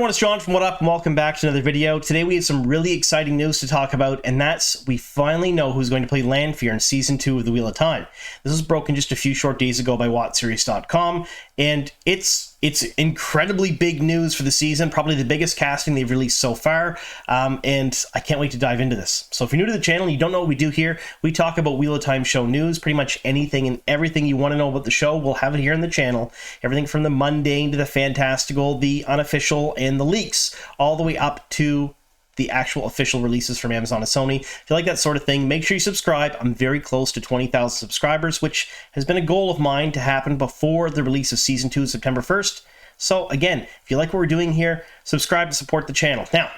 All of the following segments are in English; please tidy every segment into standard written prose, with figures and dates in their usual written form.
everyone, it's John from What Up, and welcome back to another video. Today we have some really exciting news to talk about, and that's we finally know who's going to play Lanfear in Season 2 of The Wheel of Time. This was broken just a few short days ago by WotSeries.com, and it's incredibly big news for the season, probably the biggest casting they've released so far, and I can't wait to dive into this. So if you're new to the channel and you don't know what we do here, we talk about Wheel of Time show news, pretty much anything and everything you want to know about the show, we'll have it here on the channel. Everything from the mundane to the fantastical, the unofficial, and the leaks, all the way up to the actual official releases from Amazon and Sony. If you like that sort of thing, make sure you subscribe. I'm very close to 20,000 subscribers, which has been a goal of mine to happen before the release of Season 2 September 1st. So again, if you like what we're doing here, subscribe to support the channel. Now,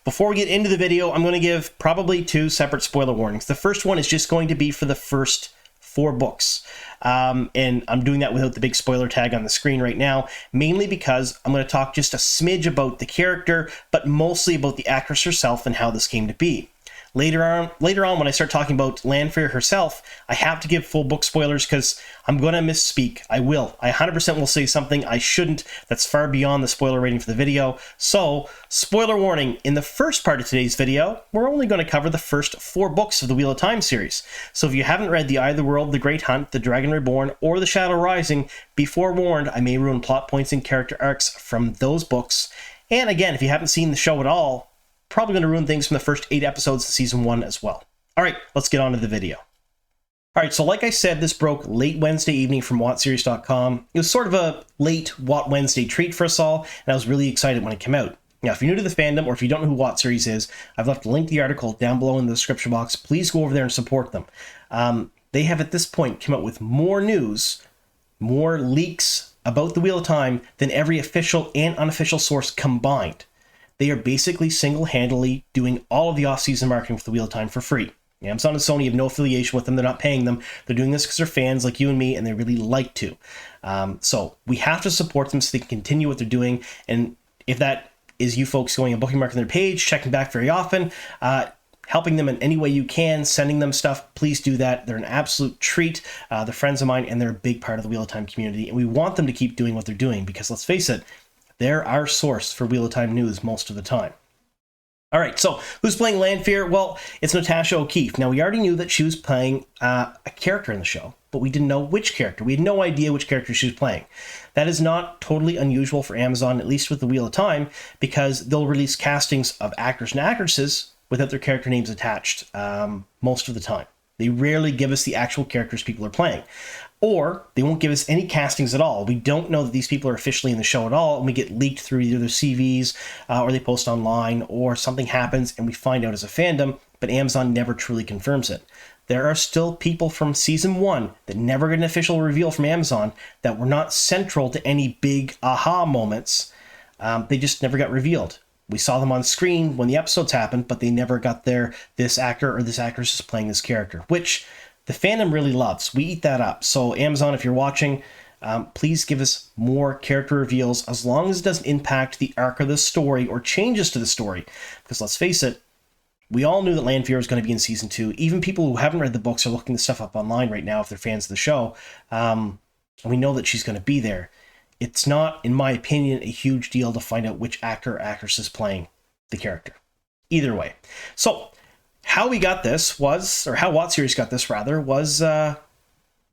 before we get into the video, I'm going to give probably two separate spoiler warnings. The first one is just going to be for the first 4 books. And I'm doing that without the big spoiler tag on the screen right now, mainly because I'm going to talk just a smidge about the character, but mostly about the actress herself and how this came to be. Later on, when I start talking about Lanfear herself, I have to give full book spoilers because I'm going to misspeak. I 100% will say something I shouldn't that's far beyond the spoiler rating for the video. So, spoiler warning, in the first part of today's video, we're only going to cover the first 4 books of the Wheel of Time series. So if you haven't read The Eye of the World, The Great Hunt, The Dragon Reborn, or The Shadow Rising, be forewarned, I may ruin plot points and character arcs from those books. And again, if you haven't seen the show at all, probably going to ruin things from the first 8 episodes of Season 1 as well. Alright, let's get on to the video. Alright, so like I said, this broke late Wednesday evening from WotSeries.com. It was sort of a late What Wednesday treat for us all, and I was really excited when it came out. Now, if you're new to the fandom, or if you don't know who Wot Series is, I've left a link to the article down below in the description box. Please go over there and support them. They have at this point come out with more news, more leaks about the Wheel of Time than every official and unofficial source combined. They are basically single-handedly doing all of the off-season marketing for the Wheel of Time for free. Amazon and Sony have no affiliation with them. They're not paying them. They're doing this because they're fans like you and me, and they really like to. So we have to support them so they can continue what they're doing. And if that is you folks going and bookmarking their page, checking back very often, helping them in any way you can, sending them stuff, please do that. They're an absolute treat. They're friends of mine, and they're a big part of the Wheel of Time community. And we want them to keep doing what they're doing because, let's face it, they're our source for Wheel of Time news most of the time. All right, so who's playing Lanfear? Well, it's Natasha O'Keeffe. Now, we already knew that she was playing a character in the show, but we didn't know which character. We had no idea which character she was playing. That is not totally unusual for Amazon, at least with the Wheel of Time, because they'll release castings of actors and actresses without their character names attached most of the time. They rarely give us the actual characters people are playing. Or they won't give us any castings at all. We don't know that these people are officially in the show at all, and we get leaked through either their CVs or they post online, or something happens and we find out as a fandom, but Amazon never truly confirms it. There are still people from Season 1 that never get an official reveal from Amazon that were not central to any big aha moments. They just never got revealed. We saw them on screen when the episodes happened, but they never got this actor or this actress is playing this character, which the fandom really loves. We eat that up. So Amazon, if you're watching, please give us more character reveals as long as it doesn't impact the arc of the story or changes to the story. Because let's face it, we all knew that Lanfear was going to be in Season 2. Even people who haven't read the books are looking this stuff up online right now if they're fans of the show. And we know that she's going to be there. It's not, in my opinion, a huge deal to find out which actor or actress is playing the character. Either way. So, how we got this was, or how Wot Series got this rather, was the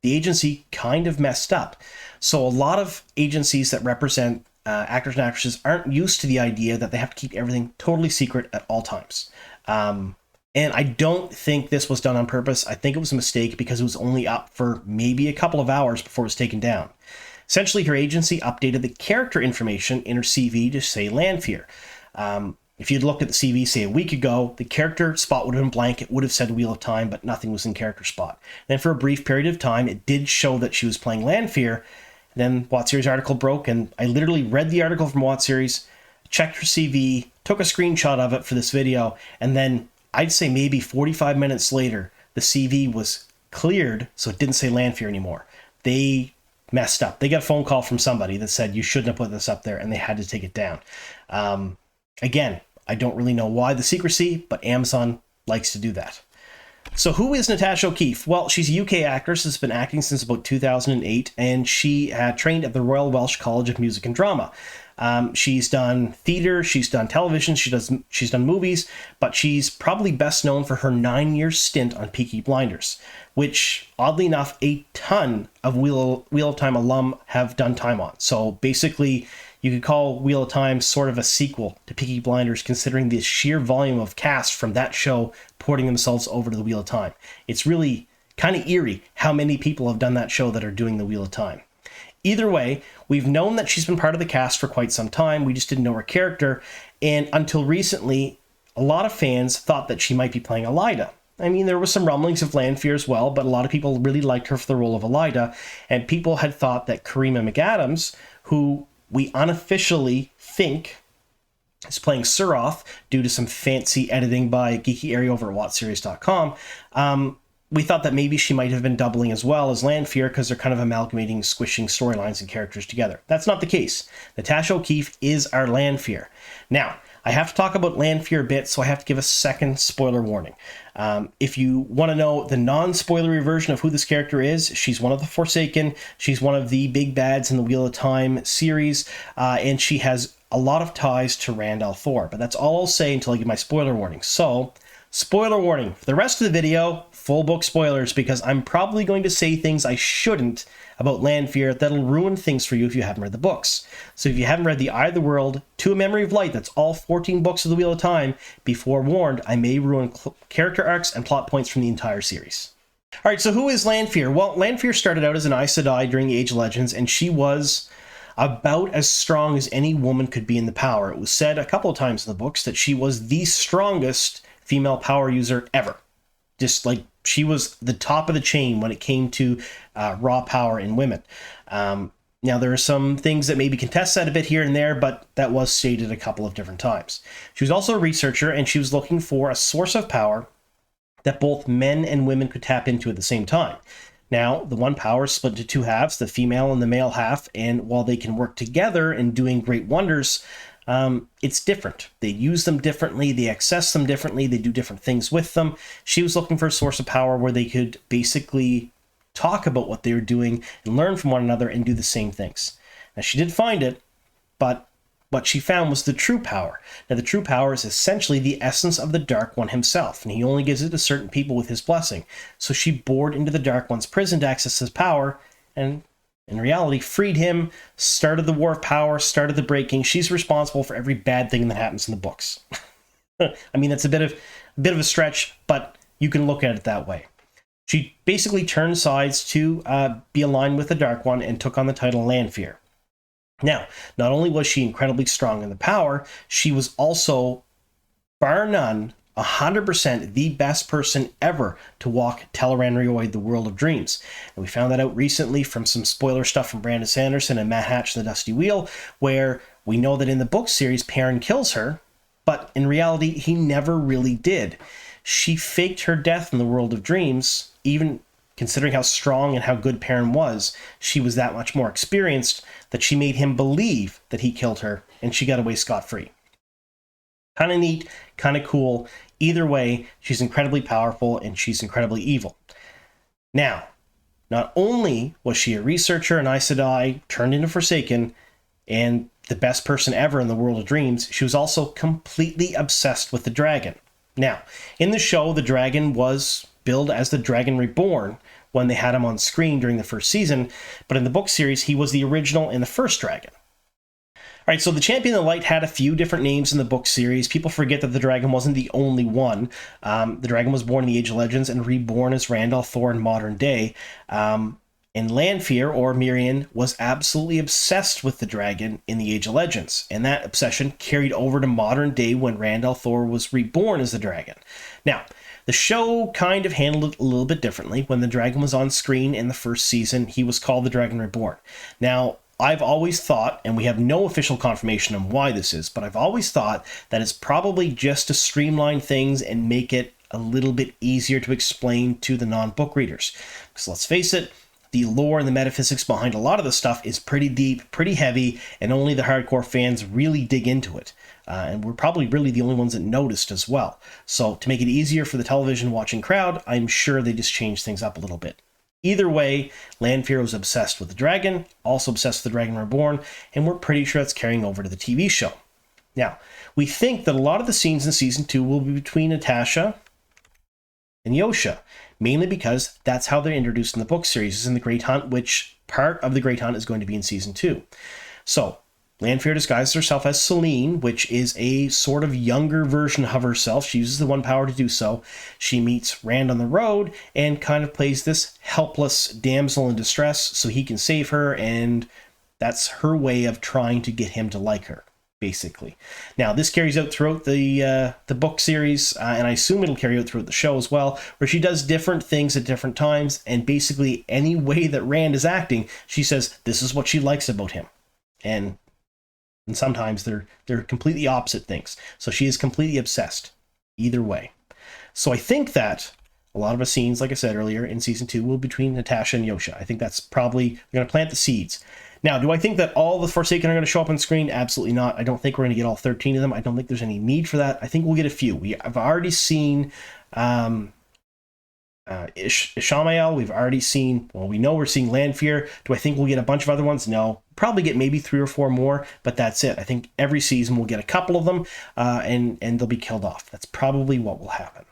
agency kind of messed up. So a lot of agencies that represent actors and actresses aren't used to the idea that they have to keep everything totally secret at all times. And I don't think this was done on purpose. I think it was a mistake because it was only up for maybe a couple of hours before it was taken down. Essentially, her agency updated the character information in her CV to say Lanfear. If you'd looked at the CV, say, a week ago, the character spot would have been blank. It would have said Wheel of Time, but nothing was in character spot. Then for a brief period of time, it did show that she was playing Lanfear. Then Wot Series article broke, and I literally read the article from Wot Series, checked her CV, took a screenshot of it for this video, and then I'd say maybe 45 minutes later, the CV was cleared, so it didn't say Lanfear anymore. They messed up. They got a phone call from somebody that said, you shouldn't have put this up there, and they had to take it down. Again, I don't really know why the secrecy, but Amazon likes to do that. So who is Natasha O'Keeffe? Well, she's a UK actress that's been acting since about 2008, and she trained at the Royal Welsh College of Music and Drama. She's done theater, she's done television, she's done movies, but she's probably best known for her 9-year stint on Peaky Blinders, which, oddly enough, a ton of Wheel of Time alum have done time on. So basically, you could call Wheel of Time sort of a sequel to Peaky Blinders, considering the sheer volume of cast from that show porting themselves over to the Wheel of Time. It's really kind of eerie how many people have done that show that are doing the Wheel of Time. Either way, we've known that she's been part of the cast for quite some time. We just didn't know her character. And until recently, a lot of fans thought that she might be playing Elida. I mean, there was some rumblings of Lanfear as well, but a lot of people really liked her for the role of Elida. And people had thought that Karima McAdams, who we unofficially think is playing Suroth due to some fancy editing by Geeky Ari over at WotSeries.com, we thought that maybe she might have been doubling as well as Lanfear because they're kind of amalgamating, squishing storylines and characters together. That's not the case. Natasha O'Keeffe is our Lanfear. Now, I have to talk about Lanfear a bit, so I have to give a second spoiler warning. If you want to know the non-spoilery version of who this character is, she's one of the Forsaken, she's one of the big bads in the Wheel of Time series, and she has a lot of ties to Rand al'Thor. But that's all I'll say until I give my spoiler warning. So, spoiler warning. For the rest of the video, full book spoilers, because I'm probably going to say things I shouldn't about Lanfear that'll ruin things for you if you haven't read the books. So if you haven't read The Eye of the World, To a Memory of Light, that's all 14 books of the Wheel of Time, be forewarned, I may ruin character arcs and plot points from the entire series. Alright, so who is Lanfear? Well, Lanfear started out as an Aes Sedai during the Age of Legends, and she was about as strong as any woman could be in the power. It was said a couple of times in the books that she was the strongest female power user ever. Just like she was the top of the chain when it came to raw power in women. Now, there are some things that maybe contest that a bit here and there, but that was stated a couple of different times. She was also a researcher, and she was looking for a source of power that both men and women could tap into at the same time. Now, the one power is split into two halves, the female and the male half, and while they can work together in doing great wonders, it's different. They use them differently, they access them differently, they do different things with them. She was looking for a source of power where they could basically talk about what they were doing and learn from one another and do the same things. Now, she did find it, but what she found was the true power. Now, the true power is essentially the essence of the Dark One himself, and he only gives it to certain people with his blessing. So she bored into the Dark One's prison to access his power, and in reality, freed him, started the War of Power, started the Breaking. She's responsible for every bad thing that happens in the books. I mean, that's a bit of a stretch, but you can look at it that way. She basically turned sides to be aligned with the Dark One and took on the title Lanfear. Now, not only was she incredibly strong in the power, she was also, bar none, 100% the best person ever to walk Teleran Rioid, the World of Dreams. And we found that out recently from some spoiler stuff from Brandon Sanderson and Matt Hatch and the Dusty Wheel, where we know that in the book series, Perrin kills her, but in reality, he never really did. She faked her death in the World of Dreams, even considering how strong and how good Perrin was. She was that much more experienced that she made him believe that he killed her, and she got away scot-free. Kind of neat, kind of cool. Either way, she's incredibly powerful and she's incredibly evil. Now, not only was she a researcher and Aes Sedai turned into Forsaken and the best person ever in the World of Dreams, she was also completely obsessed with the dragon. Now, in the show, the dragon was billed as the Dragon Reborn when they had him on screen during the first season, but in the book series, he was the original and the first dragon. All right, so the Champion of the Light had a few different names in the book series. People forget that the dragon wasn't the only one. The dragon was born in the Age of Legends and reborn as Rand al'Thor in modern day. And Lanfear, or Mirian, was absolutely obsessed with the dragon in the Age of Legends. And that obsession carried over to modern day when Rand al'Thor was reborn as the dragon. Now, the show kind of handled it a little bit differently. When the dragon was on screen in the first season, he was called the Dragon Reborn. Now, I've always thought, and we have no official confirmation on why this is, but I've always thought that it's probably just to streamline things and make it a little bit easier to explain to the non-book readers. Because let's face it, the lore and the metaphysics behind a lot of the stuff is pretty deep, pretty heavy, and only the hardcore fans really dig into it. And we're probably really the only ones that noticed as well. So to make it easier for the television watching crowd, I'm sure they just changed things up a little bit. Either way, Lanfear was obsessed with the dragon, also obsessed with the Dragon Reborn, and we're pretty sure that's carrying over to the TV show. Now, we think that a lot of the scenes in Season 2 will be between Natasha and Yosha, mainly because that's how they're introduced in the book series, is in the Great Hunt, which part of the Great Hunt is going to be in Season 2. So, Lanfear disguises herself as Selene, which is a sort of younger version of herself. She uses the one power to do so. She meets Rand on the road and kind of plays this helpless damsel in distress so he can save her, and that's her way of trying to get him to like her, basically. Now, this carries out throughout the book series, and I assume it'll carry out throughout the show as well, where she does different things at different times, and basically any way that Rand is acting, she says this is what she likes about him. And sometimes they're completely opposite things. So she is completely obsessed either way. So I think that a lot of the scenes, like I said earlier, in Season 2 will be between Natasha and Yosha. I think that's probably going to plant the seeds. Now, do I think that all the Forsaken are going to show up on screen? Absolutely not. I don't think we're going to get all 13 of them. I don't think there's any need for that. I think we'll get a few. I've already seen Ishamael. We've already seen, well, we know we're seeing Lanfear. Do I think we'll get a bunch of other ones? No. Probably get maybe 3 or 4 more, but that's it. I think every season we'll get a couple of them, and they'll be killed off. That's probably what will happen.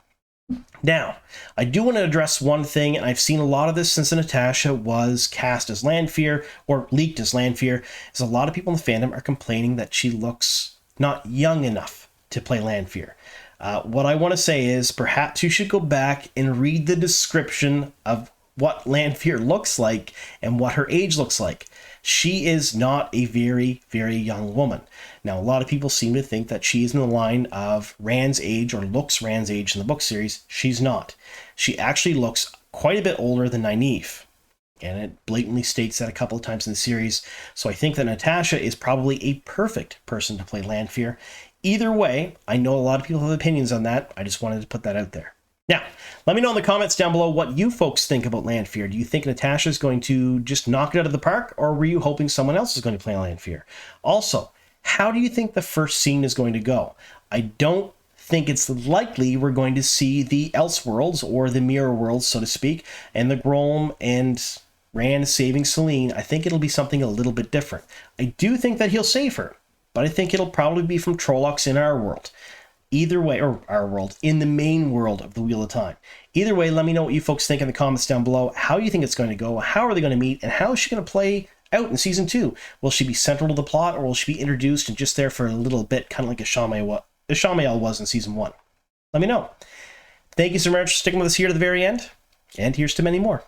Now, I do want to address one thing, and I've seen a lot of this since Natasha was cast as Lanfear, or leaked as Lanfear, is a lot of people in the fandom are complaining that she looks not young enough to play Lanfear. What I want to say is perhaps you should go back and read the description of what Lanfear looks like and what her age looks like. She is not a very, very young woman. Now, a lot of people seem to think that she is in the line of Rand's age or looks Rand's age in the book series. She's not. She actually looks quite a bit older than Nynaeve. And it blatantly states that a couple of times in the series. So I think that Natasha is probably a perfect person to play Lanfear. Either way, I know a lot of people have opinions on that. I just wanted to put that out there. Now, let me know in the comments down below what you folks think about Lanfear. Do you think Natasha is going to just knock it out of the park, or were you hoping someone else is going to play Lanfear? Also, how do you think the first scene is going to go? I don't think it's likely we're going to see the Elseworlds, or the Mirror Worlds, so to speak, and the Grom and Rand saving Selene. I think it'll be something a little bit different. I do think that he'll save her, but I think it'll probably be from Trollocs in our world. Either way, or our world, in the main world of the Wheel of Time. Either way, let me know what you folks think in the comments down below. How you think it's going to go, how are they going to meet, and how is she going to play out in Season 2? Will she be central to the plot, or will she be introduced and just there for a little bit, kind of like Ishamael was in Season 1? Let me know. Thank you so much for sticking with us here to the very end, and here's to many more.